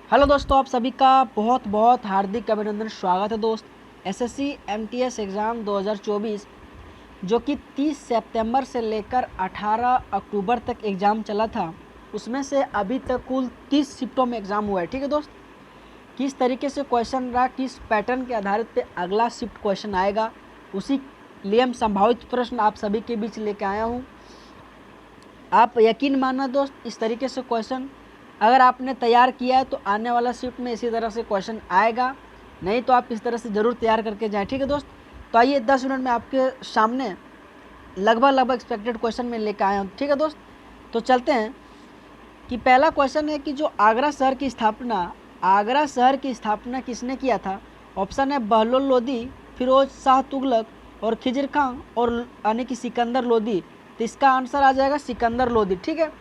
Hello दोस्तों, आप सभी का बहुत बहुत हार्दिक अभिनंदन, स्वागत है दोस्त। एसएससी एमटीएस एग्ज़ाम 2024 जो कि 30 सितंबर से लेकर 18 अक्टूबर तक एग्ज़ाम चला था, उसमें से अभी तक कुल 30 शिफ्टों में एग्ज़ाम हुआ है। ठीक है दोस्त, किस तरीके से क्वेश्चन रहा, किस पैटर्न के आधारित पे अगला शिफ्ट क्वेश्चन आएगा, उसी लिए हम संभावित प्रश्न आप सभी के बीच लेके आया हूँ। आप यकीन मानना दोस्त, इस तरीके से क्वेश्चन अगर आपने तैयार किया है तो आने वाला शिफ्ट में इसी तरह से क्वेश्चन आएगा, नहीं तो आप इस तरह से ज़रूर तैयार करके जाएं। ठीक है दोस्त, तो आइए 10 मिनट में आपके सामने लगभग एक्सपेक्टेड क्वेश्चन में लेकर आया हूँ। ठीक है दोस्त, तो चलते हैं कि पहला क्वेश्चन है कि जो आगरा शहर की स्थापना किसने किया था। ऑप्शन है बहलोल लोदी, फिरोज शाह तुगलक और खिजर खां और यानी कि सिकंदर लोदी। तो इसका आंसर आ जाएगा सिकंदर लोदी। ठीक है,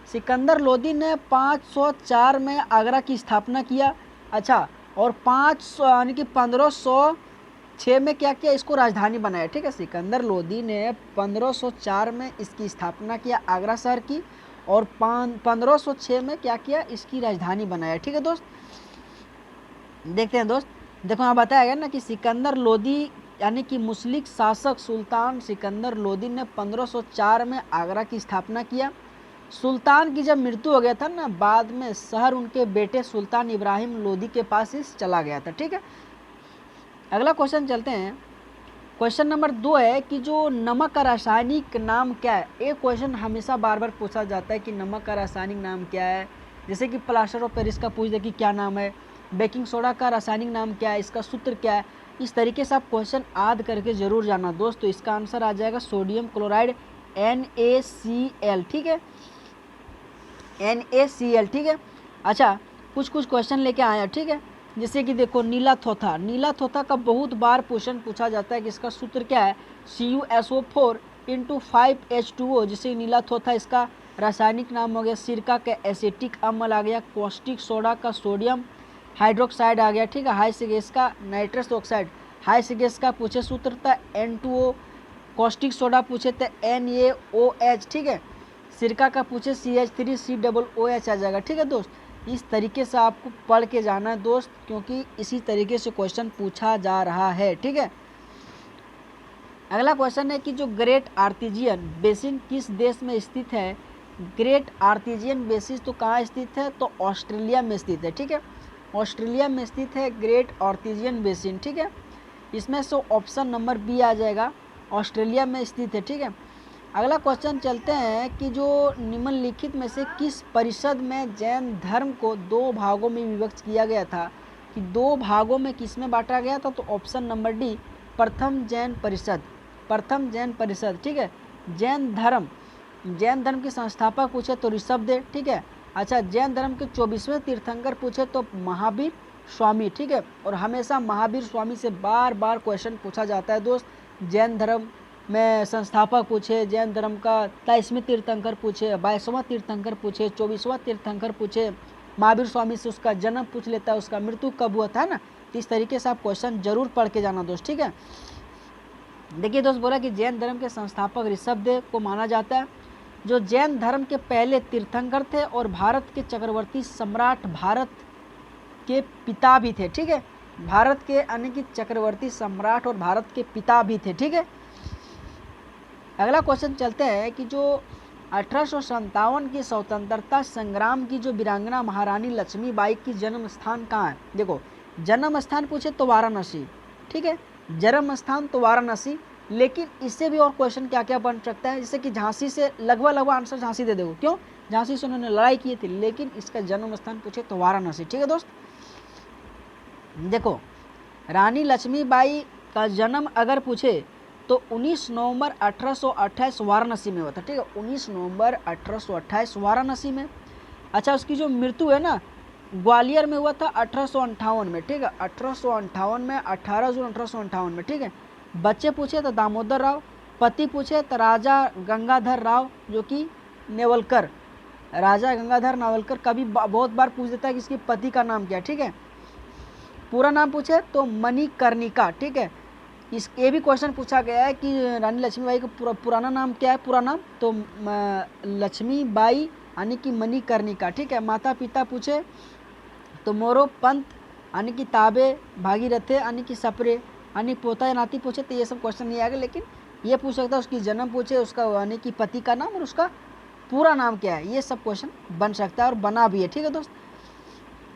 सिकंदर लोदी ने 504 में आगरा की स्थापना किया। अच्छा, और 500 यानी कि 1506 में क्या किया, इसको राजधानी बनाया। ठीक है, सिकंदर लोदी ने 1504 में इसकी स्थापना किया आगरा शहर की, और 1506 में क्या किया, इसकी राजधानी बनाया। ठीक है दोस्त, देखते हैं दोस्त। देखो यहाँ बताया गया ना कि सिकंदर लोदी यानी कि मुस्लिक शासक सुल्तान सिकंदर लोदी ने 1504 में आगरा की स्थापना किया। सुल्तान की जब मृत्यु हो गया था ना, बाद में शहर उनके बेटे सुल्तान इब्राहिम लोदी के पास ही चला गया था। ठीक है, अगला क्वेश्चन चलते हैं। क्वेश्चन नंबर 2 है कि जो नमक का रासायनिक नाम क्या है। एक क्वेश्चन हमेशा बार बार पूछा जाता है कि नमक का रासायनिक नाम क्या है, जैसे कि प्लास्टर ऑफ पेरिस का पूछ दे कि क्या नाम है, बेकिंग सोडा का रासायनिक नाम क्या है, इसका सूत्र क्या है। इस तरीके से आप क्वेश्चन याद करके जरूर जाना दोस्त। तो इसका आंसर आ जाएगा सोडियम क्लोराइड NaCl। ठीक है, NaCl। ठीक है, अच्छा कुछ क्वेश्चन लेके आया। ठीक है, जैसे कि देखो नीला थोथा का बहुत बार क्वेश्चन पूछा जाता है कि इसका सूत्र क्या है, CuSO4 × 5H2O। जैसे नीला थोथा इसका रासायनिक नाम हो गया, सिरका का एसिटिक अम्ल आ गया, कॉस्टिक सोडा का सोडियम हाइड्रोक्साइड आ गया। ठीक है, हाई गैस का नाइट्रस ऑक्साइड, हाई गैस का पूछे सूत्र था N2O, कॉस्टिक सोडा पूछे थे NaOH। ठीक है, सिरका का पूछे CH3COOH आ जाएगा। ठीक है दोस्त, इस तरीके से आपको पढ़ के जाना है दोस्त, क्योंकि इसी तरीके से क्वेश्चन पूछा जा रहा है। ठीक है, अगला क्वेश्चन है कि जो ग्रेट आर्टिजियन बेसिन किस देश में स्थित है। ग्रेट आर्टिजियन बेसिन तो कहाँ स्थित है, तो ऑस्ट्रेलिया में स्थित है। ठीक है, ऑस्ट्रेलिया में स्थित है ग्रेट आर्टिजियन बेसिन। ठीक है, इसमें से ऑप्शन नंबर बी आ जाएगा, ऑस्ट्रेलिया में स्थित है। ठीक है, अगला क्वेश्चन चलते हैं कि जो निम्नलिखित में से किस परिषद में जैन धर्म को 2 भागों में विभक्त किया गया था, कि 2 भागों में किस में बांटा गया था। तो ऑप्शन नंबर डी, प्रथम जैन परिषद। ठीक है, जैन धर्म के संस्थापक पूछे तो ऋषभदेव। ठीक है, अच्छा जैन धर्म के 24वें तीर्थंकर पूछे तो महावीर स्वामी। ठीक है, और हमेशा महावीर स्वामी से बार बार क्वेश्चन पूछा जाता है दोस्त। जैन धर्म में संस्थापक पूछे, जैन धर्म का 23वें तीर्थंकर पूछे, 22वां तीर्थंकर पूछे, 24वां तीर्थंकर पूछे, महावीर स्वामी से उसका जन्म पूछ लेता है, उसका मृत्यु कब हुआ था ना। तो इस तरीके से आप क्वेश्चन जरूर पढ़ के जाना दोस्त। ठीक है, देखिए दोस्त, बोला कि जैन धर्म के संस्थापक ऋषभदेव को माना जाता है, जो जैन धर्म के पहले तीर्थंकर थे और भारत के चक्रवर्ती सम्राट भारत के पिता भी थे। ठीक है, भारत के यानी कि चक्रवर्ती सम्राट और भारत के पिता भी थे। ठीक है, अगला क्वेश्चन चलते हैं कि जो 1857 की स्वतंत्रता संग्राम की जो वीरांगना महारानी लक्ष्मीबाई की जन्म स्थान कहाँ है। देखो, जन्म स्थान पूछे तो वाराणसी। ठीक है, जन्म स्थान तो वाराणसी, लेकिन इससे भी और क्वेश्चन क्या क्या बन सकता है, जैसे कि झांसी से लगभग आंसर झांसी दे देगा। क्यों, झांसी से उन्होंने लड़ाई की थी, लेकिन इसका जन्म स्थान पूछे तो वाराणसी। ठीक है दोस्त, देखो रानी लक्ष्मीबाई का जन्म अगर पूछे तो 19 नवंबर 1828 वाराणसी में हुआ था। ठीक है, 19 नवंबर 1828 वाराणसी में। अच्छा, उसकी जो मृत्यु है ना, ग्वालियर में हुआ था 1858 में। ठीक है, 1858 में, 18 जून 1858 में। ठीक है, बच्चे पूछे तो दामोदर राव, पति पूछे तो राजा गंगाधर राव जो कि नेवलकर, राजा गंगाधर नेवलकर। कभी बहुत बार पूछ देता है कि इसके पति का नाम क्या है। ठीक है, पूरा नाम पूछे तो मणिकर्णिका। ठीक है, इस ये भी क्वेश्चन पूछा गया है कि रानी लक्ष्मीबाई का पुराना नाम क्या है, पूरा नाम तो लक्ष्मीबाई यानी कि मणिकर्णिका। ठीक है, माता पिता पूछे तो मोरो पंथ यानी कि ताबे, भागीरथे यानी कि सपरे यानी पोता या नाती पूछे तो ये सब क्वेश्चन नहीं आएगा, लेकिन ये पूछ सकता है उसकी जन्म पूछे, उसका यानी कि पति का नाम और उसका पूरा नाम क्या है, ये सब क्वेश्चन बन सकता है और बना भी है। ठीक है दोस्त,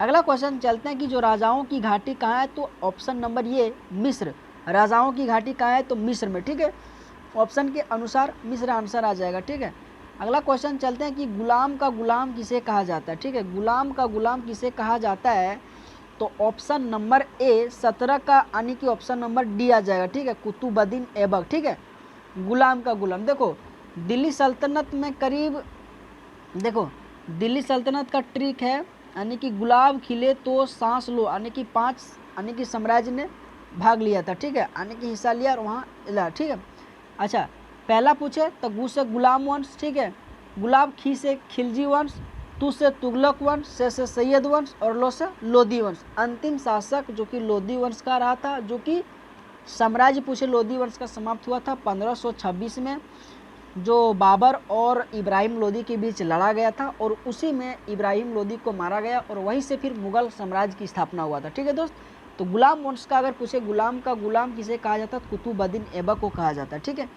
अगला क्वेश्चन चलते हैं कि जो राजाओं की घाटी कहाँ है, तो ऑप्शन नंबर ये मिस्र, राजाओं की घाटी कहाँ है तो मिस्र में। ठीक है, ऑप्शन के अनुसार मिस्र आंसर आ जाएगा। ठीक है, अगला क्वेश्चन चलते हैं कि गुलाम का गुलाम किसे कहा जाता है। ठीक है, गुलाम का गुलाम किसे कहा जाता है, तो ऑप्शन नंबर ए 17 का यानी कि ऑप्शन नंबर डी आ जाएगा। ठीक है, कुतुबुद्दीन ऐबक। ठीक है, गुलाम का गुलाम, देखो दिल्ली सल्तनत में करीब, देखो दिल्ली सल्तनत का ट्रिक है यानी कि गुलाब खिले तो सांस लो, यानी कि 5 यानी कि साम्राज्य ने भाग लिया था। ठीक है, यानी कि हिस्सा लिया और वहाँ इला। ठीक है, अच्छा पहला पूछे तो गु से गुलाम वंश। ठीक है, गुलाब, खी से खिलजी वंश, तू से तुगलक वंश, से सैयद वंश और लो से लोधी वंश। अंतिम शासक जो कि लोधी वंश का रहा था, जो कि साम्राज्य पूछे लोधी वंश का समाप्त हुआ था 1526 में, जो बाबर और इब्राहिम लोदी के बीच लड़ा गया था और उसी में इब्राहिम लोदी को मारा गया और वहीं से फिर मुगल साम्राज्य की स्थापना हुआ था। ठीक है दोस्त, तो गुलाम वंश का अगर पूछे गुलाम का गुलाम किसे कहा जाता है, कुतुबुद्दीन ऐबक को कहा जाता है। ठीक है,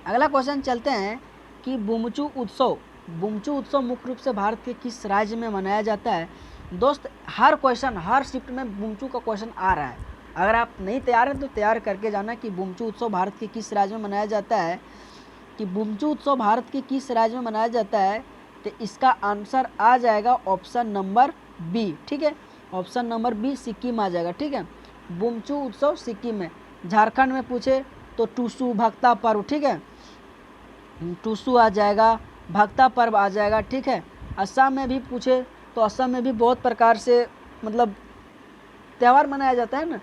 अगला क्वेश्चन चलते हैं कि बुमचू उत्सव, बुमचू उत्सव मुख्य रूप से भारत के किस राज्य में मनाया जाता है। दोस्त हर क्वेश्चन हर शिफ्ट में बुमचू का क्वेश्चन आ रहा है, अगर आप नहीं तैयार हैं तो तैयार करके जाना कि बुमचू उत्सव भारत के किस राज्य में मनाया जाता है, कि बुमचू उत्सव भारत के किस राज्य में मनाया जाता है, तो इसका आंसर आ जाएगा ऑप्शन नंबर बी। ठीक है, ऑप्शन नंबर बी सिक्किम आ जाएगा। ठीक है, बुमचू उत्सव सिक्किम में। झारखंड में पूछे तो टूसू भक्ता पर्व। ठीक है, टूसू आ जाएगा, भक्ता पर्व आ जाएगा। ठीक है, असम में भी पूछे तो असम में भी बहुत प्रकार से मतलब त्यौहार मनाया जाता है ना।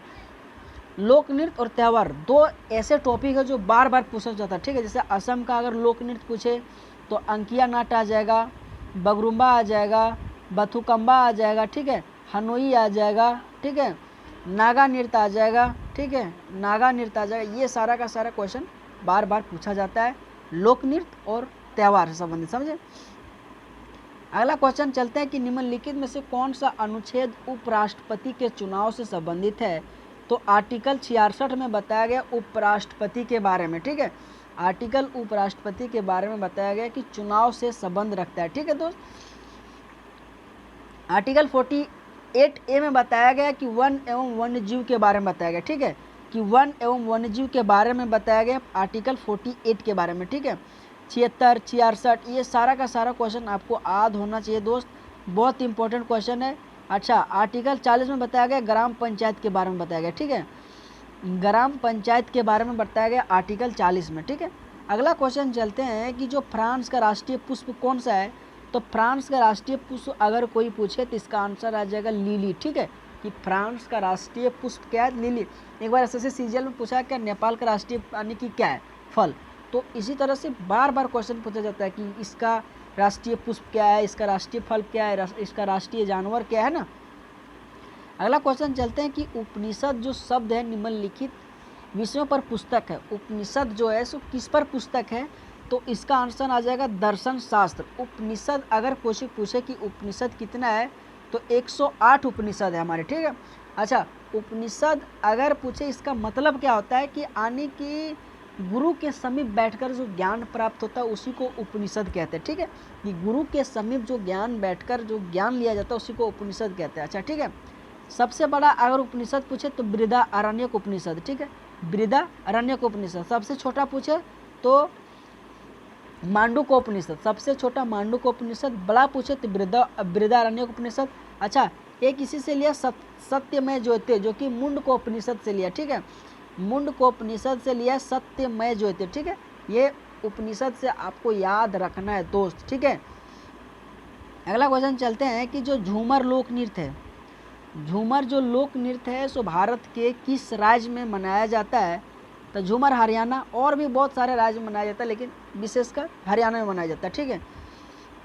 लोक नृत्य और त्यौहार दो ऐसे टॉपिक है जो बार बार पूछा जाता है। ठीक है, जैसे असम का अगर लोक नृत्य पूछे तो अंकिया नाट आ जाएगा, बगरुम्बा आ जाएगा, बथुकम्बा आ जाएगा। ठीक है, हनोई आ जाएगा। ठीक है, नागा नृत्य आ जाएगा। ठीक है, नागा नृत्य आ जाएगा। ये सारा का सारा क्वेश्चन बार बार पूछा जाता है लोक नृत्य और त्यौहार से संबंधित, समझे। अगला क्वेश्चन चलते हैं कि निम्नलिखित में से कौन सा अनुच्छेद उपराष्ट्रपति के चुनाव से संबंधित है, तो आर्टिकल 66 में बताया गया उपराष्ट्रपति के बारे में। ठीक है, आर्टिकल उपराष्ट्रपति के बारे में बताया गया कि चुनाव से संबंध रखता है। ठीक है दोस्त, आर्टिकल 48A में बताया गया कि वन एवं वन्यजीव के बारे में बताया गया। ठीक है, कि वन एवं वन्यजीव के बारे में बताया गया आर्टिकल 48 के बारे में। ठीक है, 76, 66 ये सारा का सारा क्वेश्चन आपको याद होना चाहिए दोस्त, बहुत इंपॉर्टेंट क्वेश्चन है। अच्छा, आर्टिकल 40 में बताया गया ग्राम पंचायत के बारे में बताया गया। ठीक है, ग्राम पंचायत के बारे में बताया गया आर्टिकल 40 में। ठीक है, अगला क्वेश्चन चलते हैं कि जो फ्रांस का राष्ट्रीय पुष्प कौन सा है, तो फ्रांस का राष्ट्रीय पुष्प अगर कोई पूछे तो इसका आंसर आ जाएगा लिली। ठीक है, कि फ्रांस का राष्ट्रीय पुष्प क्या है, लिली। एक बार एसएससी सीजीएल में पूछा क्या नेपाल का राष्ट्रीय यानी कि क्या है, फल। तो इसी तरह से बार बार क्वेश्चन पूछा जाता है कि इसका राष्ट्रीय पुष्प क्या है, इसका राष्ट्रीय फल क्या है, इसका राष्ट्रीय जानवर क्या है ना। अगला क्वेश्चन चलते हैं कि उपनिषद जो शब्द है निम्नलिखित विषयों पर पुस्तक है। उपनिषद जो है सो किस पर पुस्तक है, तो इसका आंसर आ जाएगा दर्शन शास्त्र। उपनिषद अगर कोई पूछे कि उपनिषद कितना है, तो 108 उपनिषद है हमारे। ठीक है, अच्छा उपनिषद अगर पूछे इसका मतलब क्या होता है, कि आने की गुरु के समीप बैठकर जो ज्ञान प्राप्त होता है उसी को उपनिषद कहते हैं। ठीक है, कि गुरु के समीप जो ज्ञान बैठकर जो ज्ञान लिया जाता है उसी को उपनिषद कहते हैं। अच्छा ठीक है, सबसे बड़ा अगर उपनिषद पूछे तो बृहदारण्यक उपनिषद। ठीक है, बृहदारण्यक उपनिषद। सबसे छोटा पूछे तो मांडूक्योपनिषद, सबसे छोटा मांडूक्योपनिषद। बड़ा पूछे तो बृहदारण्यक उपनिषद। अच्छा, एक इसी से लिया सत्यमय ज्योति, जो कि मुंडकोपनिषद से लिया। ठीक है, मुंडकोपनिषद से लिया सत्यमय ज्योति। ठीक है, ये उपनिषद से आपको याद रखना है दोस्त। ठीक है, अगला क्वेश्चन चलते हैं कि जो झूमर लोक नृत्य है, झूमर जो लोक नृत्य है सो भारत के किस राज्य में मनाया जाता है, तो झूमर हरियाणा और भी बहुत सारे राज्य में मनाया जाता है, लेकिन विशेषकर हरियाणा में मनाया जाता है। ठीक है,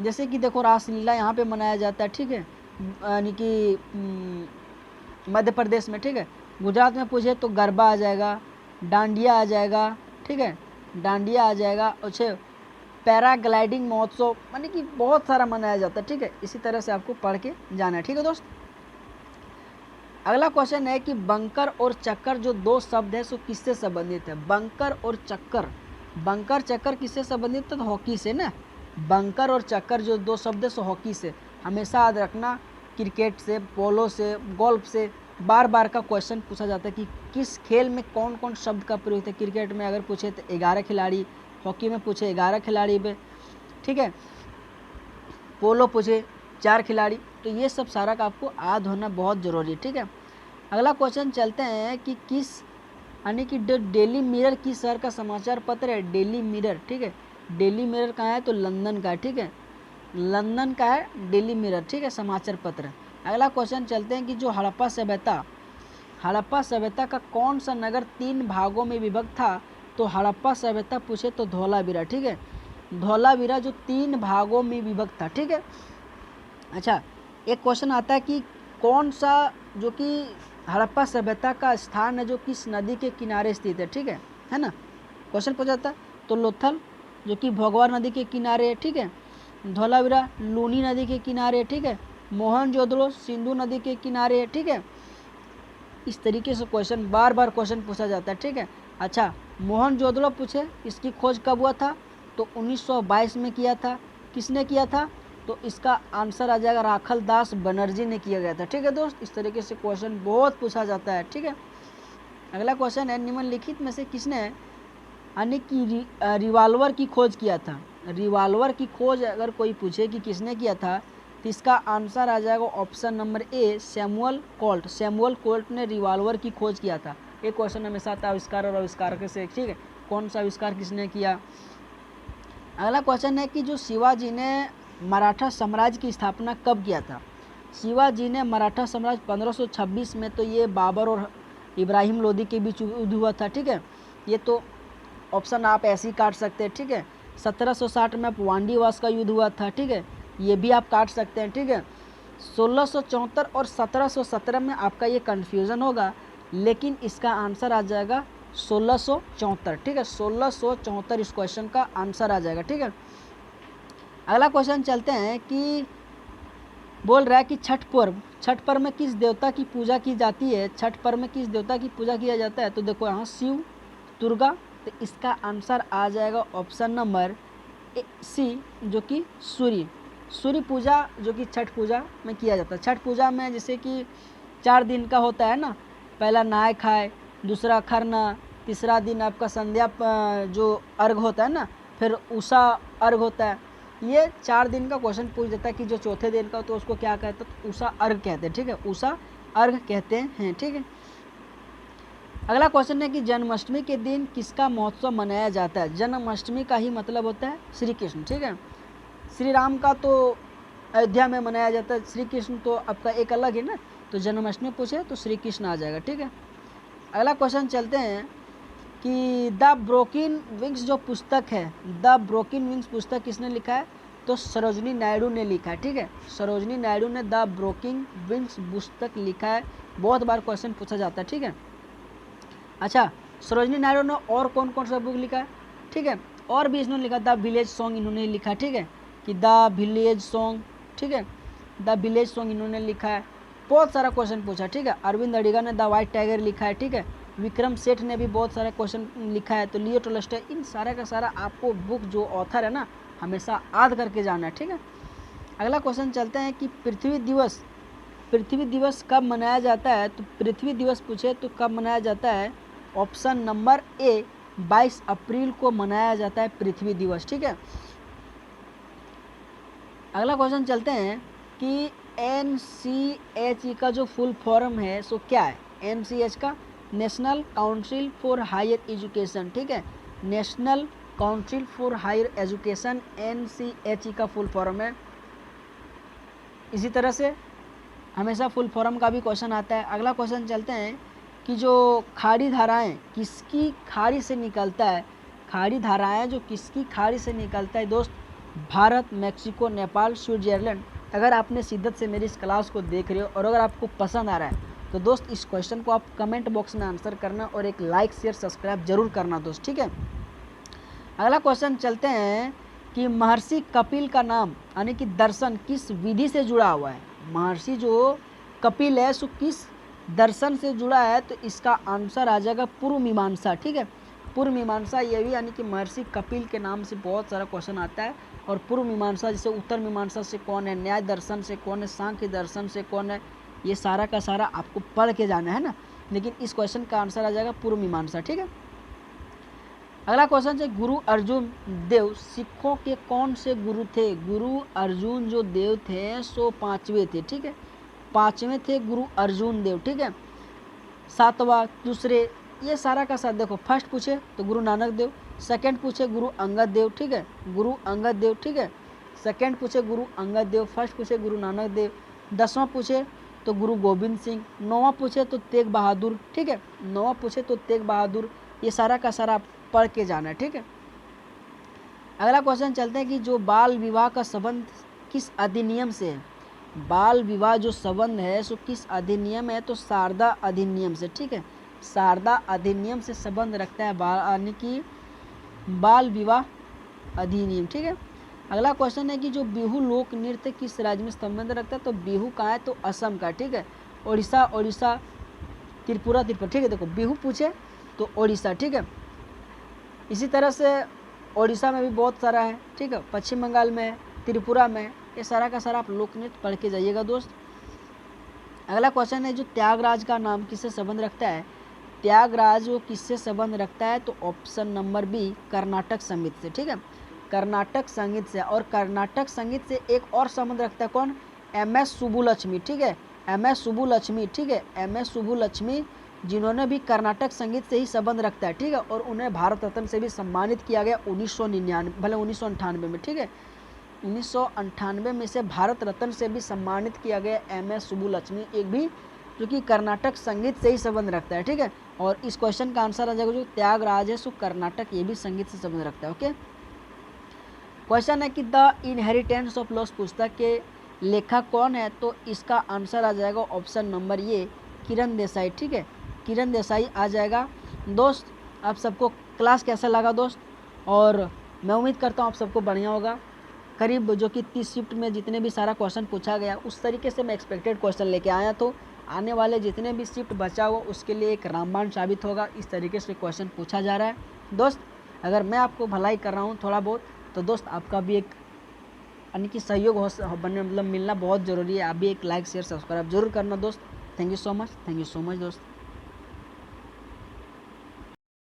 जैसे कि देखो रासलीला यहाँ पे मनाया जाता है। ठीक है, यानी कि मध्य प्रदेश में। ठीक है, गुजरात में पूछे तो गरबा आ जाएगा, डांडिया आ जाएगा। ठीक है, डांडिया आ जाएगा। अच्छा, पैराग्लाइडिंग महोत्सव, यानी कि बहुत सारा मनाया जाता है, ठीक है। इसी तरह से आपको पढ़ के जाना है, ठीक है दोस्त। अगला क्वेश्चन है कि बंकर और चक्कर जो दो शब्द है सो किससे संबंधित है। बंकर और चक्कर, बंकर चक्कर किससे संबंधित है, तो हॉकी से ना। बंकर और चक्कर जो दो शब्द है सो हॉकी से। हमेशा याद रखना, क्रिकेट से, पोलो से, गोल्फ से बार बार का क्वेश्चन पूछा जाता है कि किस खेल में कौन कौन शब्द का प्रयोग है। क्रिकेट में अगर पूछे तो 11 खिलाड़ी, हॉकी में पूछे 11 खिलाड़ी पे, ठीक है। पोलो पूछे 4 खिलाड़ी, तो ये सब सारा का आपको याद होना बहुत ज़रूरी है, ठीक है। अगला क्वेश्चन चलते हैं कि किस, यानी कि डेली मिरर किस शहर का समाचार पत्र है। डेली मिरर, ठीक है। डेली मिरर कहाँ है, तो लंदन का है, ठीक है। लंदन का है डेली मिरर, ठीक है, समाचार पत्र। अगला क्वेश्चन चलते हैं कि जो हड़प्पा सभ्यता, हड़प्पा सभ्यता का कौन सा नगर 3 भागों में विभक्त था। तो हड़प्पा सभ्यता पूछे तो धौलावीरा, ठीक है। धौलावीरा जो 3 भागों में विभक्त था, ठीक है। अच्छा, एक क्वेश्चन आता है कि कौन सा जो कि हड़प्पा सभ्यता का स्थान है जो किस नदी के किनारे स्थित है, ठीक है ना। क्वेश्चन पूछा जाता है तो लोथल जो कि भोगवार नदी के किनारे है, ठीक है। धौलावीरा लूनी नदी के किनारे, ठीक है। मोहनजोदड़ो सिंधु नदी के किनारे है, ठीक है। इस तरीके से क्वेश्चन बार बार क्वेश्चन पूछा जाता है, ठीक है। अच्छा, मोहनजोदड़ो पूछे इसकी खोज कब हुआ था, तो 1922 में किया था। किसने किया था, तो इसका आंसर आ जाएगा राखल दास बनर्जी ने किया गया था, ठीक है दोस्त। इस तरीके से क्वेश्चन बहुत पूछा जाता है, ठीक है। अगला क्वेश्चन है निम्नलिखित में से किसने, यानी कि रिवाल्वर की खोज किया था। रिवाल्वर की खोज अगर कोई पूछे कि किसने किया था, तो इसका आंसर आ जाएगा option number A, Samuel Colt. Samuel Colt ने रिवाल्वर की खोज किया था। एक क्वेश्चन हमेशा आता है आविष्कार और आविष्कार से, ठीक है, कौन सा आविष्कार किसने किया। अगला क्वेश्चन है कि जो शिवाजी ने मराठा साम्राज्य की स्थापना कब किया था। शिवाजी ने मराठा साम्राज्य 1526 में, तो ये बाबर और इब्राहिम लोदी के बीच युद्ध हुआ था, ठीक है। ये तो ऑप्शन आप ऐसे ही काट सकते हैं, ठीक है। 1760 में वांडीवास का युद्ध हुआ था, ठीक है, ये भी आप काट सकते हैं, ठीक है। 1674 और 1717 में आपका ये कन्फ्यूज़न होगा, लेकिन इसका आंसर आ जाएगा 1674, ठीक है। 1674 इस क्वेश्चन का आंसर आ जाएगा, ठीक है। अगला क्वेश्चन चलते हैं कि बोल रहा है कि छठ पर्व में किस देवता की पूजा की जाती है। छठ पर्व में किस देवता की पूजा किया जाता है, तो देखो यहाँ शिव, दुर्गा, तो इसका आंसर आ जाएगा ऑप्शन नंबर सी, जो कि सूर्य पूजा जो कि छठ पूजा में किया जाता है। छठ पूजा में जैसे कि 4 दिन का होता है ना, पहला नहाय खाए, दूसरा खरना, तीसरा दिन आपका संध्या जो अर्घ होता है ना, फिर उषा अर्घ होता है। ये 4 दिन का क्वेश्चन पूछ देता है कि जो चौथे दिन का तो उसको क्या कहते हैं, तो उषा अर्घ कहते हैं, ठीक है, उषा अर्घ कहते हैं, ठीक है। अगला क्वेश्चन है कि जन्माष्टमी के दिन किसका महोत्सव मनाया जाता है। जन्माष्टमी का ही मतलब होता है श्री कृष्ण, ठीक है। श्री राम का तो अयोध्या में मनाया जाता है, श्री कृष्ण तो आपका एक अलग है ना, तो जन्माष्टमी पूछे तो श्री कृष्ण आ जाएगा, ठीक है। अगला क्वेश्चन चलते हैं कि द ब्रोकन विंग्स जो पुस्तक है, द ब्रोकन विंग्स पुस्तक किसने लिखा है, तो सरोजनी नायडू ने लिखा है, ठीक है। सरोजनी नायडू ने द ब्रोकन विंग्स पुस्तक लिखा है, बहुत बार क्वेश्चन पूछा जाता है, ठीक है। अच्छा, सरोजनी नायडू ने और कौन कौन सा बुक लिखा है, ठीक है, और भी इन्होंने लिखा, द विलेज सॉन्ग इन्होंने लिखा, ठीक है, कि द विलेज सॉन्ग, ठीक है, द विलेज सॉन्ग इन्होंने लिखा है। बहुत सारा क्वेश्चन पूछा, ठीक है। अरविंद अडिगा ने द वाइट टाइगर लिखा है, ठीक है। विक्रम सेठ ने भी बहुत सारे क्वेश्चन लिखा है, तो लियो टॉलस्टॉय, इन सारा का सारा आपको बुक जो ऑथर है ना हमेशा याद करके जाना है, ठीक है। अगला क्वेश्चन चलते हैं कि पृथ्वी दिवस कब मनाया जाता है। तो पृथ्वी दिवस पूछे तो कब मनाया जाता है, ऑप्शन नंबर ए 22 अप्रैल को मनाया जाता है पृथ्वी दिवस, ठीक है। अगला क्वेश्चन चलते हैं कि NCH का जो फुल फॉर्म है सो क्या है। NCH का national council for higher education, ठीक है, national council for higher education NCH का फुल फॉर्म है। इसी तरह से हमेशा फुल फॉर्म का भी क्वेश्चन आता है। अगला क्वेश्चन चलते हैं कि जो खाड़ी धाराएं किसकी खाड़ी से निकलता है। खाड़ी धाराएं जो किसकी खाड़ी से निकलता है दोस्त, भारत, मैक्सिको, नेपाल, स्विट्जरलैंड। अगर आपने शिद्दत से मेरी इस क्लास को देख रहे हो और अगर आपको पसंद आ रहा है तो दोस्त इस क्वेश्चन को आप कमेंट बॉक्स में आंसर करना और एक लाइक शेयर सब्सक्राइब जरूर करना दोस्त, ठीक है। अगला क्वेश्चन चलते हैं कि महर्षि कपिल का नाम यानी कि दर्शन किस विधि से जुड़ा हुआ है। महर्षि जो कपिल है सो किस दर्शन से जुड़ा है, तो इसका आंसर आ जाएगा पूर्व मीमांसा। ठीक है, पूर्व मीमांसा ये भी यानी कि महर्षि कपिल के नाम से बहुत सारा क्वेश्चन आता है। और पूर्व मीमांसा जैसे उत्तर मीमांसा से कौन है, न्याय दर्शन से कौन है, सांख्य दर्शन से कौन है, ये सारा का सारा आपको पढ़ के जाना है ना। लेकिन इस क्वेश्चन का आंसर आ जाएगा पूर्व मीमांसा। ठीक है, अगला क्वेश्चन है गुरु अर्जुन देव सिखों के कौन से गुरु थे। गुरु अर्जुन जो देव थे सो पांचवे थे। ठीक है, पांचवें थे गुरु अर्जुन देव। ठीक है, सातवां, दूसरे, ये सारा का साथ देखो। फर्स्ट पूछे तो गुरु नानक देव, सेकंड पूछे गुरु अंगद देव। ठीक है, गुरु अंगद देव। ठीक है, सेकंड पूछे गुरु अंगद देव, फर्स्ट पूछे गुरु नानक देव। 10वां पूछे तो गुरु गोविंद सिंह, 9वां पूछे तो तेग बहादुर। ठीक है, 9वां पूछे तो तेग बहादुर। ये सारा का सारा आप पढ़ के जाना है। ठीक है, अगला क्वेश्चन चलते हैं कि जो बाल विवाह का संबंध किस अधिनियम से है। बाल विवाह जो संबंध है सो किस अधिनियम है, तो शारदा अधिनियम से। ठीक है, शारदा अधिनियम से संबंध रखता है यानी कि बाल विवाह अधिनियम। ठीक है, अगला क्वेश्चन है कि जो बिहू लोक नृत्य किस राज्य में संबंध रखता है, तो बिहू कहाँ है, तो असम का। ठीक है, उड़ीसा, त्रिपुरा। ठीक है, देखो बिहू पूछे तो उड़ीसा। ठीक है, इसी तरह से उड़ीसा में भी बहुत सारा है। ठीक है, पश्चिम बंगाल में, त्रिपुरा में, ये सारा का सारा आप लोक नृत्य पढ़ के जाइएगा दोस्त। अगला क्वेश्चन है जो त्यागराज का नाम किससे संबंध रखता है। त्यागराज वो किससे संबंध रखता है, तो ऑप्शन नंबर बी कर्नाटक संगीत से। ठीक है, कर्नाटक संगीत से। और कर्नाटक संगीत से एक और संबंध रखता है कौन, MS सुब्बुलक्ष्मी। ठीक है, MS सुब्बुलक्ष्मी। ठीक है, MS सुब्बुलक्ष्मी जिन्होंने भी कर्नाटक संगीत से ही संबंध रखता है। ठीक है, और उन्हें भारत रत्न से भी सम्मानित किया गया 1998 में। ठीक है, 1998 में से भारत रत्न से भी सम्मानित किया गया MS सुब्बुलक्ष्मी, एक भी जो कि कर्नाटक संगीत से ही संबंध रखता है। ठीक है, और इस क्वेश्चन का आंसर आ जाएगा जो त्यागराज है सो कर्नाटक, ये भी संगीत से संबंध रखता है। ओके, क्वेश्चन है कि द इनहेरिटेंस ऑफ लॉस पुस्तक के लेखक कौन है, तो इसका आंसर आ जाएगा ऑप्शन नंबर ये किरण देसाई। ठीक है, किरण देसाई आ जाएगा। दोस्त आप सबको क्लास कैसा लगा दोस्त, और मैं उम्मीद करता हूँ आप सबको बढ़िया होगा। करीब जो कि 30 शिफ्ट में जितने भी सारा क्वेश्चन पूछा गया उस तरीके से मैं एक्सपेक्टेड क्वेश्चन लेके आया, तो आने वाले जितने भी शिफ्ट बचा हुआ उसके लिए एक रामबाण साबित होगा। इस तरीके से क्वेश्चन पूछा जा रहा है दोस्त। अगर मैं आपको भलाई कर रहा हूँ थोड़ा बहुत, तो दोस्त आपका भी एक यानी कि सहयोग बनने मतलब मिलना बहुत ज़रूरी है। आप भी एक लाइक शेयर सब्सक्राइब जरूर करना दोस्त। थैंक यू सो मच दोस्त।